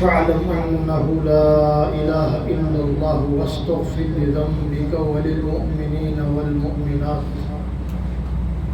فاعلم أنه لا إله إلا الله واستغفر لذنبك وللمؤمنين والمؤمنات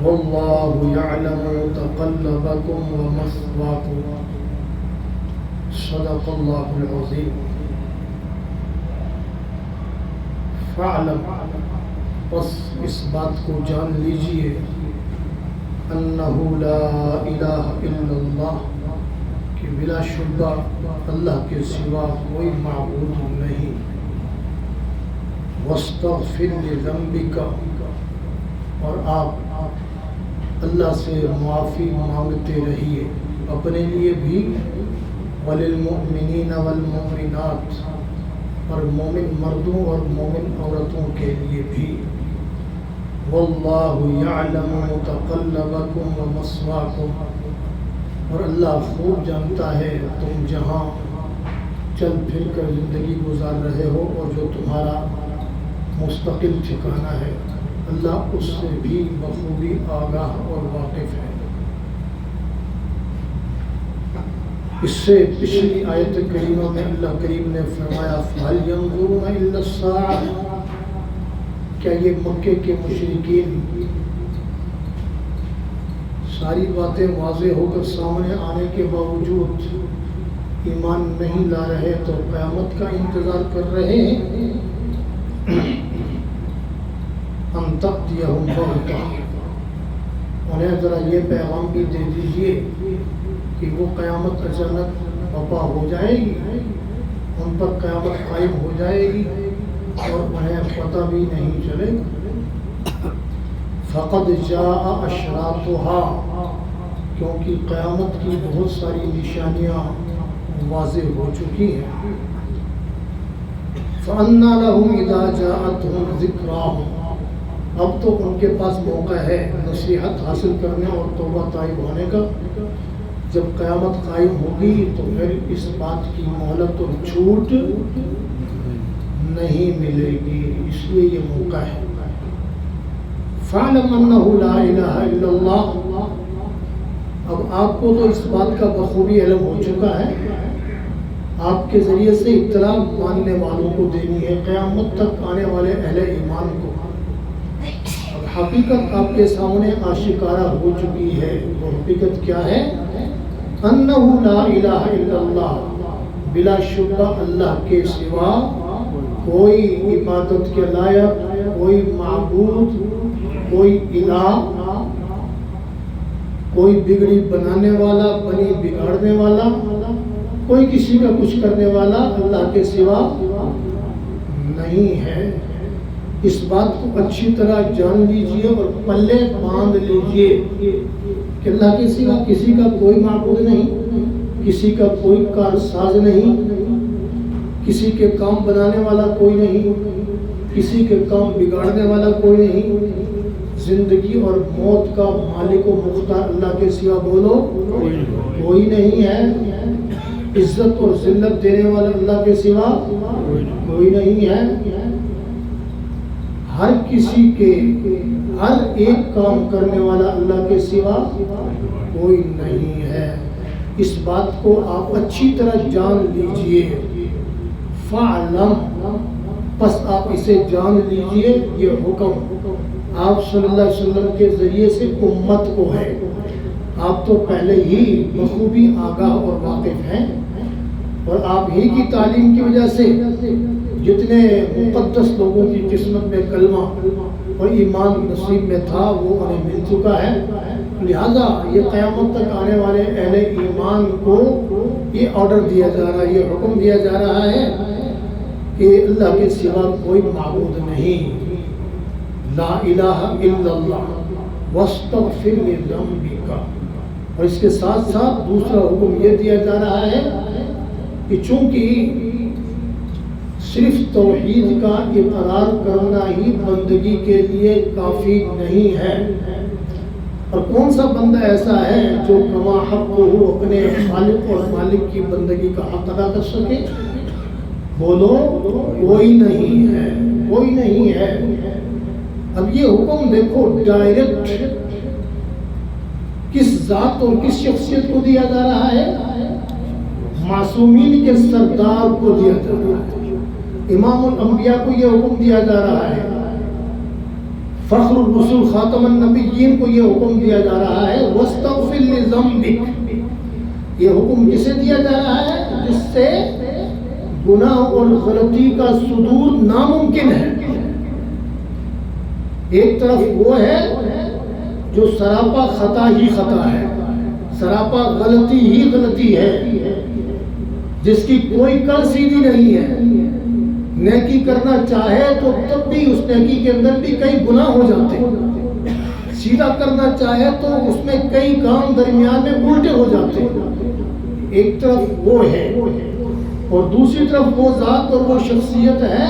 والله يعلم متقلبكم ومثواكم صدق الله العظيم. فاعلم، بس اس بات کو جان لیجئے، انہ لا الہ الا اللہ، کہ بلا شبہ اللہ کے سوا کوئی معبود نہیں. واستغفر لذنبک، اور آپ اللہ سے معافی مانگتے رہیے، اپنے لیے بھی، وللمؤمنین والمؤمنات، اور مومن مردوں اور مومن عورتوں کے لیے بھی. واللہ یعلم متقلبکم ومثواکم، اور اللہ خوب جانتا ہے تم جہاں چل پھر کر زندگی گزار رہے ہو اور جو تمہارا مستقل ٹھکانہ ہے، اللہ اس سے بھی بخوبی آگاہ اور واقف ہے. اس سے پچھلی آیت کریمہ میں اللہ کریم نے فرمایا فَهَلْ يَنظُرُونَ إِلَّا السَّاعَةَ، کیا یہ مکے کے مشرکین ساری باتیں واضح ہو کر سامنے آنے کے باوجود ایمان نہیں لا رہے تو قیامت کا انتظار کر رہے ہیں؟ أَن تَأْتِيَهُمْ بَغْتَةً، انہیں ذرا یہ پیغام بھی دے دیجئے کہ وہ قیامت اچانک برپا ہو جائے گی، ان پر قیامت قائم ہو جائے گی اور انہیں پتہ بھی نہیں چلے گا. فقد جاء اشراطها، کیونکہ قیامت کی بہت ساری نشانیاں واضح ہو چکی ہیں. فأنى لهم إذا جاءتهم ذكراهم، اب تو ان کے پاس موقع ہے نصیحت حاصل کرنے اور توبہ طائب ہونے کا. جب قیامت قائم ہوگی تو پھر اس بات کی مہلت اور چھوٹ نہیں ملے گی، اس لیے یہ موقع ہے. فَاعْلَمْ أَنَّهُ لَا إِلَهَ إِلَّا اللَّهُ، اب آپ کو تو اس بات کا بخوبی علم ہو چکا ہے، آپ کے ذریعے سے اطلاع ماننے والوں کو دینی ہے، قیامت تک آنے والے اہل ایمان کو. اب حقیقت آپ کے سامنے آشکارا ہو چکی ہے. وہ حقیقت کیا ہے؟ انہ لا الہ الا اللہ، بلا شبہ اللہ کے سوا کوئی عبادت کے لائق، کوئی معبود، کوئی الہ، کوئی بگڑی بنانے والا، بنی بگاڑنے والا، کوئی کسی کا کچھ کرنے والا اللہ کے سوا نہیں ہے. اس بات کو اچھی طرح جان لیجئے اور پلے باندھ لیجئے کہ اللہ کے سوا کسی کا کوئی معبود نہیں، کسی کا کوئی کارساز نہیں، کسی کے کام بنانے والا کوئی نہیں، کسی کے کام بگاڑنے والا کوئی نہیں. زندگی اور موت کا مالک و مختار اللہ کے سوا بولو کوئی نہیں ہے. عزت اور ذلت دینے والا اللہ کے سوا کوئی نہیں ہے. ہر کسی کے ہر ایک کام کرنے والا اللہ کے سوا کوئی نہیں ہے. اس بات کو آپ اچھی طرح جان لیجئے. فَعْلَمْ، پس آپ اسے جان لیجئے. یہ حکم آپ صلی اللہ علیہ وسلم کے ذریعے سے امت کو ہے. آپ تو پہلے ہی بخوبی آگاہ اور واقف ہیں، اور آپ ہی کی تعلیم کی وجہ سے جتنے مقدس لوگوں کی قسمت میں کلمہ اور ایمان نصیب میں تھا وہ انہیں مل چکا ہے. لہذا یہ قیامت تک آنے والے اہل ایمان کو یہ آرڈر دیا جا رہا ہے، یہ حکم دیا جا رہا ہے کہ اللہ کے سوا کوئی معبود نہیں. لا الہ الا اللہ واستغفر لذنبک، اور اس کے ساتھ ساتھ دوسرا حکم یہ دیا جا رہا ہے کہ چونکہ صرف توحید کا اقرار کرنا ہی بندگی کے لیے کافی نہیں ہے، اور کون سا بندہ ایسا ہے جو کما حق ہو اپنے خالق اور مالک کی بندگی کا حق ادا کر سکے؟ بولو کوئی نہیں ہے، کوئی نہیں ہے. اب یہ حکم دیکھو ڈائریکٹ کس ذات اور کس شخصیت کو دیا جا رہا ہے؟ معصومین کے سردار کو دیا جا رہا ہے، امام الانبیاء کو یہ حکم دیا جا رہا ہے، فخر الرسول خاتم النبیین کو یہ حکم دیا جا رہا ہے، واستغفر لذنبک، یہ حکم کسے دیا جا رہا ہے؟ جس سے گناہ اور غلطی کا صدور ناممکن ہے۔ ایک طرف وہ ہے جو سراپا خطا ہی خطا ہے، سراپا غلطی ہی غلطی ہے، جس کی کوئی کل سیدھی نہیں ہے، نیکی کرنا چاہے تو تب بھی اس نیکی کے اندر بھی کئی گناہ ہو جاتے ہیں، سیدھا کرنا چاہے تو اس میں کئی کام درمیان میں الٹے ہو جاتے ہیں۔ ایک طرف وہ ہے اور دوسری طرف وہ ذات اور وہ شخصیت ہے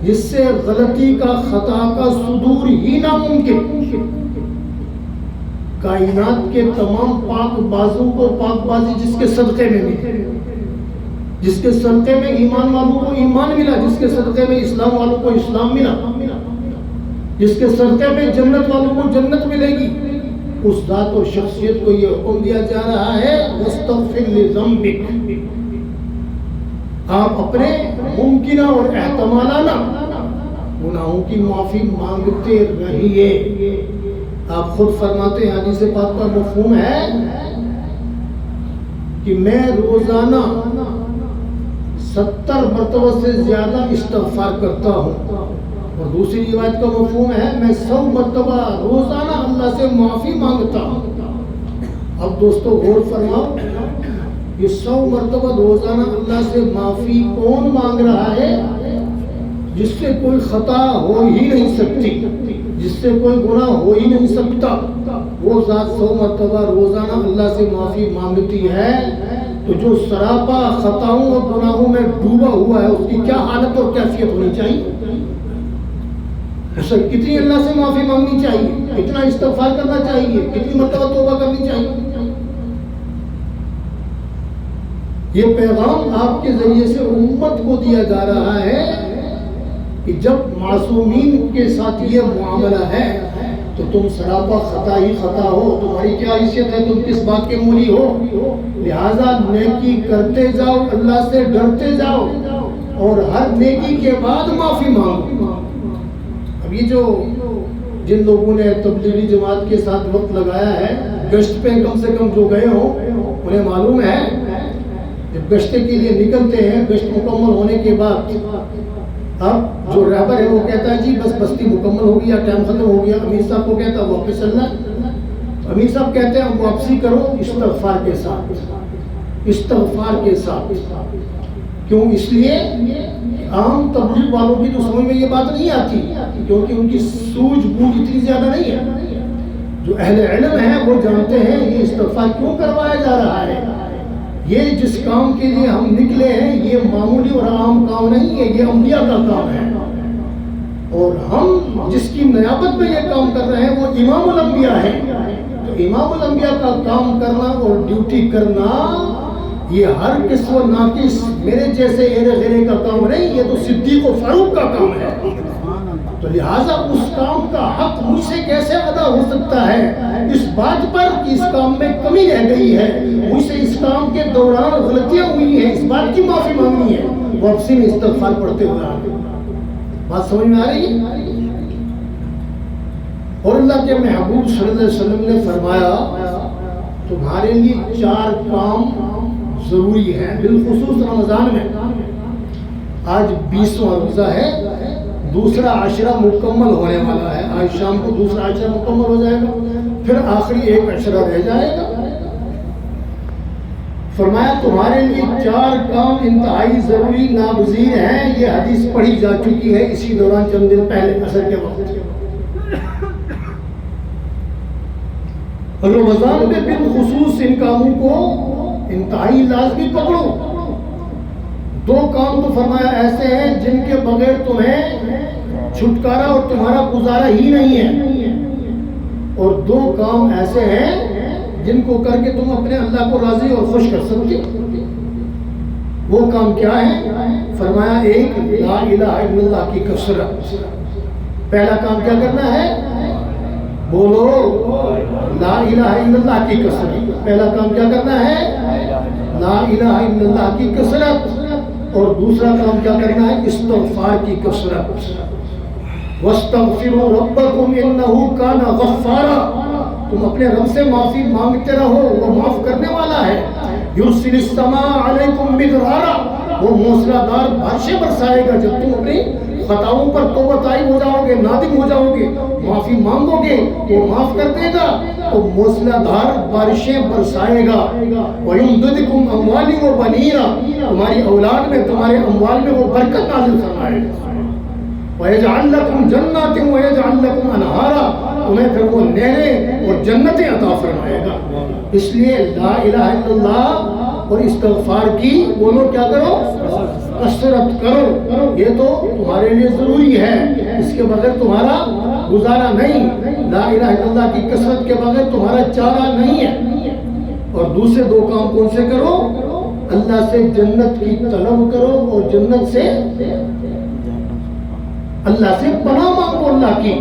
جس سے غلطی کا خطا کا صدور ہی ناممکن۔ کائنات کے تمام پاک بازوں کو پاک بازی جس کے صدقے میں ملی، جس کے صدقے میں ایمان والوں کو ایمان ملا، جس کے صدقے میں اسلام والوں کو اسلام ملا، جس کے صدقے میں جنت والوں کو جنت ملے گی، اس ذات اور شخصیت کو یہ حکم دیا جا رہا ہے واستغفر لذنبک، آپ اپنے ممکنہ اور احتمالانہ گناہوں کی معافی مانگتے رہیے۔ آپ خود فرماتے ہیں، حدیث پاک کا مفہوم ہے کہ میں روزانہ 70 مرتبہ سے زیادہ استغفار کرتا ہوں، اور دوسری روایت کا مفہوم ہے میں 100 مرتبہ روزانہ اللہ سے معافی مانگتا ہوں۔ اب دوستو غور فرماؤ، یہ 100 مرتبہ روزانہ اللہ سے معافی کون مانگ رہا ہے؟ جس سے کوئی خطا ہو ہی نہیں سکتی، جس سے کوئی گناہ ہو ہی نہیں سکتا، وہ ذات 100 مرتبہ روزانہ اللہ سے معافی مانگتی ہے، تو جو سراپا خطاؤں اور گناہوں میں ڈوبا ہوا ہے اس کی کیا حالت اور کیفیت ہونی چاہیے؟ اسے کتنی اللہ سے معافی مانگنی چاہیے، کتنا استغفار کرنا چاہیے، کتنی مرتبہ توبہ کرنی چاہیے؟ یہ پیغام آپ کے ذریعے سے امت کو دیا جا رہا ہے کہ جب معصومین کے ساتھ یہ معاملہ ہے تو تم سراپا خطا ہی خطا ہو، تمہاری کیا حیثیت ہے، تم کس بات کے مولی ہو، لہٰذا نیکی کرتے جاؤ، اللہ سے ڈرتے جاؤ، اور ہر نیکی کے بعد معافی مانگو۔ اب یہ جو جن لوگوں نے تبلیغی جماعت کے ساتھ وقت لگایا ہے، گشت پہ کم سے کم جو گئے ہوں انہیں معلوم ہے جب گشتے کے لیے نکلتے ہیں، گشت مکمل ہونے کے بعد اب جو رہبر ہے وہ کہتا ہے جی بس بستی مکمل ہو گئی یا ٹائم ختم ہو گیا، امیر صاحب کو کہتا ہے واپس چلنا، امیر صاحب کہتے ہیں واپسی کرو استغفار کے ساتھ، استغفار کے ساتھ۔ کیوں؟ اس لیے عام تبلیغ والوں کی تو سمجھ میں یہ بات نہیں آتی، کیونکہ ان کی سوجھ بوجھ اتنی زیادہ نہیں ہے۔ جو اہل علم ہیں وہ جانتے ہیں یہ استغفار کیوں کروایا جا رہا ہے، یہ جس کام کے لیے ہم نکلے ہیں یہ معمولی اور عام کام نہیں ہے، یہ انبیاء کا کام ہے، اور ہم جس کی نیابت میں یہ کام کر رہے ہیں وہ امام الانبیاء ہے، تو امام الانبیاء کا کام کرنا اور ڈیوٹی کرنا یہ ہر کس و ناقص میرے جیسے ایرے غیرے کا کام نہیں، یہ تو صدیق و فاروق کا کام ہے، تو لہٰذا اس کام کا حق مجھ سے کیسے ادا ہو سکتا ہے اس بات پر کہ اس کام میں کمی رہ گئی ہے، مجھ سے اس کام کے دوران غلطیاں ہوئی ہیں، اس بات کی معافی مانگنی ہے، واپسی میں استغفار پڑھتے ہوئے آگے۔ بات سمجھ میں آ رہی ہے؟ اور اللہ کے محبوب صلی اللہ علیہ وسلم نے فرمایا تمہارے لیے 4 کام ضروری ہے، بالخصوص رمضان میں۔ آج 20واں روزہ ہے، دوسرا عشرہ مکمل ہونے والا ہے، آج شام کو دوسرا عشرہ مکمل ہو جائے گا، پھر آخری ایک عشرہ رہ جائے گا۔ فرمایا تمہارے لیے 4 کام انتہائی ضروری ناگزیر ہیں، یہ حدیث پڑھی جا چکی ہے اسی دوران چند دن پہلے عصر کے وقت۔ رمضان میں بالخصوص ان کاموں کو انتہائی لازمی پکڑو۔ 2 کام تو فرمایا ایسے ہیں جن کے بغیر تمہیں چھٹکارا اور تمہارا گزارا ہی نہیں ہے، اور 2 کام ایسے ہیں جن کو کر کے تم اپنے اللہ کو راضی اور خوش کر سکتے۔ وہ کام کیا ہے؟ فرمایا ایک لا الہ الا اللہ کی کثرت۔ پہلا کام کیا کرنا ہے؟ بولو لا الہ الا اللہ کی کثرت. پہلا کام کیا کرنا ہے؟ لا الہ الا اللہ کی کثرت. اور دوسرا کام کیا کرنا ہے؟ استغفار کی کثرت. واستغفروا ربکم انہ کان غفارا. تم اپنے رب سے معافی مانگتے رہو، وہ معاف کرنے والا ہے. یرسل السماء علیکم مدرارا. وہ موسلا دار بارشیں برسائے گا. جب تم اپنی خطاؤں پر توبہ طائب ہو جاؤ گے، نادم ہو جاؤ گے، معافی مانگو گے، وہ معاف کر دے گا. تو موسلا دار بارشیں برسائے گا. وَيُمْدِدْكُمْ أَمْوَالٍ وَبَنِينَ. تمہاری اولاد میں، تمہارے اموال میں وہ برکت نازل فرمائے گا. وَيَجْعَلْ لَكُمْ جَنَّاتٍ وَيَجْعَلْ لَكُمْ أَنْهَارًا. تمہیں پھر وہ نہریں اور جنتیں عطا فرمائے گا. اس لیے لا الہ الا اللہ اور استغفار کی بولو کیا کرو؟ کثرت کرو. یہ تو تمہارے لیے ضروری ہے، اس کے بغیر تمہارا گزارا نہیں. لا الہ الا اللہ کی کثرت کے بغیر تمہارا چارہ نہیں ہے. اور دوسرے دو کام کون سے کرو؟ اللہ سے جنت کی طلب کرو اور جنت سے اللہ سے پناہ مانگو. اللہ کی،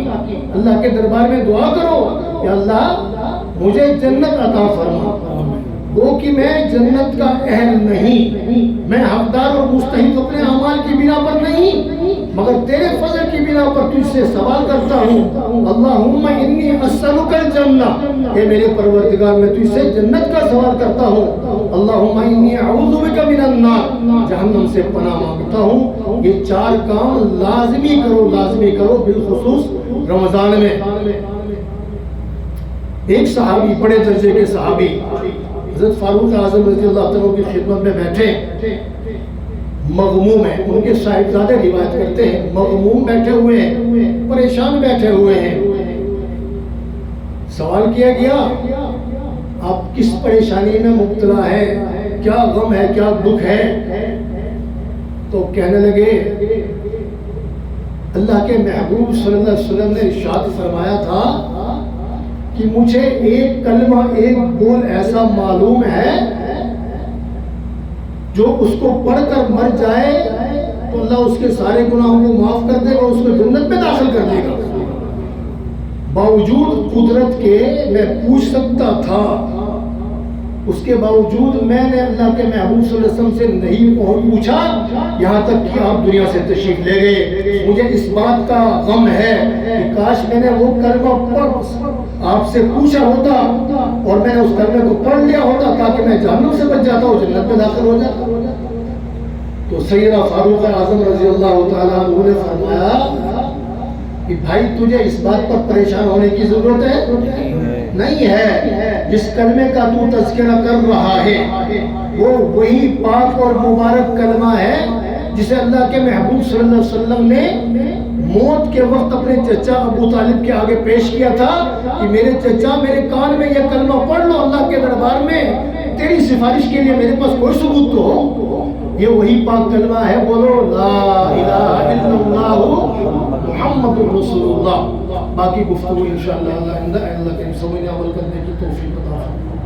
اللہ کے دربار میں دعا کرو کہ اللہ مجھے جنت عطا فرما. وہ کہ میں جنت کا اہل نہیں، میں حقدار اور مستحق اپنے اعمال کی بنا پر نہیں، مگر تیرے فضل کی بنا پر تجھ سے سوال کرتا ہوں. اللہم انی اسألک الجنہ. اے میرے پروردگار میں تجھ سے جنت کا سوال کرتا ہوں. اللہم انی اعوذ بک من النار. جہنم سے پناہ مانگتا ہوں. یہ چار کام لازمی کرو، لازمی کرو، بالخصوص رمضان میں. ایک صحابی، بڑے درجے کے صحابی حضرت فاروق اعظم رضی اللہ عنہ کی خدمت میں بیٹھے، مغموم ہیں. ان کے صاحبزادے روایت کرتے ہیں مغموم بیٹھے ہوئے ہیں، پریشان بیٹھے ہوئے ہیں. سوال کیا گیا آپ کس پریشانی میں مبتلا ہے، کیا غم ہے، کیا دکھ ہے؟ تو کہنے لگے اللہ کے محبوب صلی اللہ علیہ وسلم نے ارشاد فرمایا تھا کہ مجھے ایک کلمہ، ایک بول ایسا معلوم ہے جو اس کو پڑھ کر مر جائے تو اللہ اس کے سارے گناہوں کو معاف کر دے گا، اس کو جنت میں داخل کر دے گا. باوجود قدرت کے میں پوچھ سکتا تھا، اس کے باوجود میں نے اللہ کے محبوب صلی اللہ علیہ وسلم سے نہیں پوچھا، یہاں تک کہ آپ دنیا سے تشریف لے گئے. مجھے اس بات کا غم ہے کہ کاش میں نے وہ کلمہ پڑھ آپ سے پوچھا ہوتا اور میں نے اس کلمے کو پڑھ لیا ہوتا تاکہ میں جہنم سے بچ جاتا ہوں، جنت میں داخل ہو جاتا. تو سیدنا فاروق اعظم رضی اللہ تعالیٰ عنہ نے فرمایا کہ بھائی تجھے اس بات پر پریشان ہونے کی ضرورت ہے نہیں ہے. جس کلمے کا تو تذکرہ کر رہا ہے وہ وہی پاک اور مبارک کلمہ ہے جسے اللہ کے محبوب صلی اللہ علیہ وسلم نے موت کے وقت اپنے چچا ابو طالب کے آگے پیش کیا تھا کہ میرے چچا میرے کان میں یہ کلمہ پڑھ لو اللہ کے دربار میں، تیری سفارش کے لیے میرے پاس کوئی ثبوت تو ہو. یہ وہی پاک کلمہ ہے، بولو لا الہ الا اللہ محمد رسول اللہ. باقی گفتگو انشاءاللہ اللہ کے سمجھنے عمل کرنے کی توفیق عطا فرمائے.